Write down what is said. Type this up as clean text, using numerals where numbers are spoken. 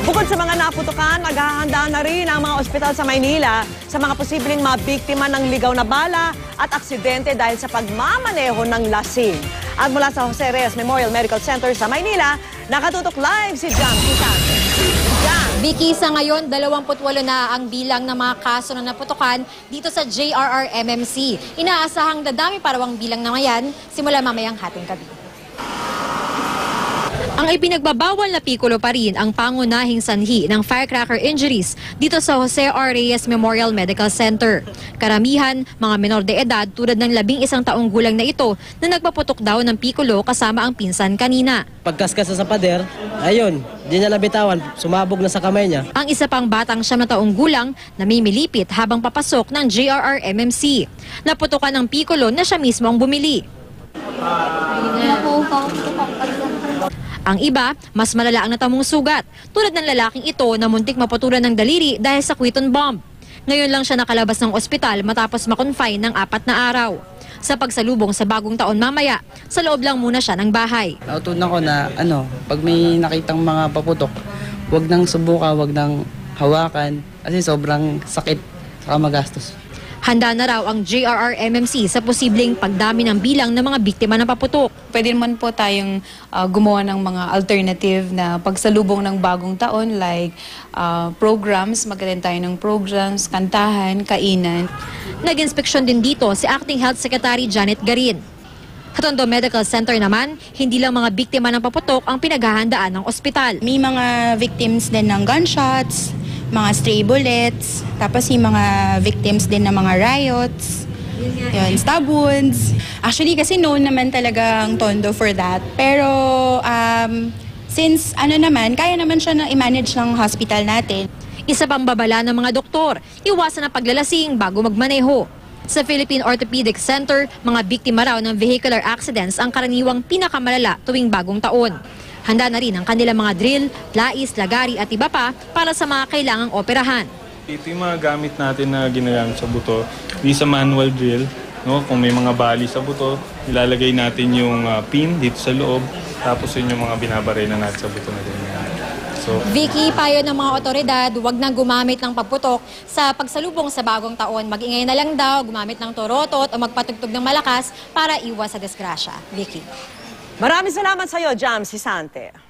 Bukod sa mga naputukan, naghahanda na rin ang mga ospital sa Maynila sa mga posibleng mga biktima ng ligaw na bala at aksidente dahil sa pagmamaneho ng lasing. At mula sa Jose Reyes Memorial Medical Center sa Maynila, nakatutok live si Jam Quintana. Vicky, sa ngayon, 28 na ang bilang ng mga kaso na naputukan dito sa JRRMMC. Inaasahang dadami parawang bilang na ngayon simula mamayang hating gabi. Ang ipinagbabawal na pikulo pa rin ang pangunahing sanhi ng firecracker injuries dito sa Jose R. Reyes Memorial Medical Center. Karamihan, mga menor de edad tulad ng 11 taong gulang na ito na nagpaputok daw ng pikulo kasama ang pinsan kanina. Pagkaskas sa pader, ayun, di niya nabitawan, sumabog na sa kamay niya. Ang isa pang batang 9 taong gulang namimilipit habang papasok ng JRRMMC. Naputukan ng pikulo na siya mismo ang bumili. Ang iba, mas malala ang natamong sugat, tulad ng lalaking ito na muntik maputulan ng daliri dahil sa Quinton bomb. Ngayon lang siya nakalabas ng ospital matapos makonfine ng 4 na araw. Sa pagsalubong sa bagong taon mamaya, sa loob lang muna siya ng bahay. Nautunan ko na pag may nakitang mga paputok, wag nang subukan, wag nang hawakan kasi sobrang sakit at magastos. Handa na raw ang JRRMMC sa posibleng pagdami ng bilang ng mga biktima ng paputok. Pwede naman po tayong gumawa ng mga alternative na pagsalubong ng bagong taon like programs, magkaroon tayo ng programs, kantahan, kainan. Nag-inspeksyon din dito si Acting Health Secretary Janet Garin. Sa Tondo Medical Center naman, hindi lang mga biktima ng paputok ang pinaghahandaan ng ospital. May mga victims din ng gunshots, mga stray bullets, tapos yung mga victims din ng mga riots, yun, stab wounds. Actually, kasi known naman talaga ang Tondo for that. Pero, since naman, kaya naman siya na i-manage ng hospital natin. Isa pang babala ng mga doktor, iwasan ang paglalasing bago magmaneho. Sa Philippine Orthopedic Center, mga biktima raw ng vehicular accidents ang karaniwang pinakamalala tuwing bagong taon. Handa na rin ang kanilang mga drill, lais, lagari at iba pa para sa mga kailangang operahan. Ito yung mga gamit natin na ginagamit sa buto. Di sa manual drill, no? Kung may mga bali sa buto, ilalagay natin yung pin dito sa loob. Tapos yun yung mga binabaray na natin sa buto na ganyan. So, Vicky, payo ng mga otoridad, huwag nang gumamit ng paputok sa pagsalubong sa bagong taon. Mag-ingay na lang daw, gumamit ng torotot o magpatugtog ng malakas para iwas sa disgrasya. Vicky. Maraming salamat sa iyo, Jam Sisante.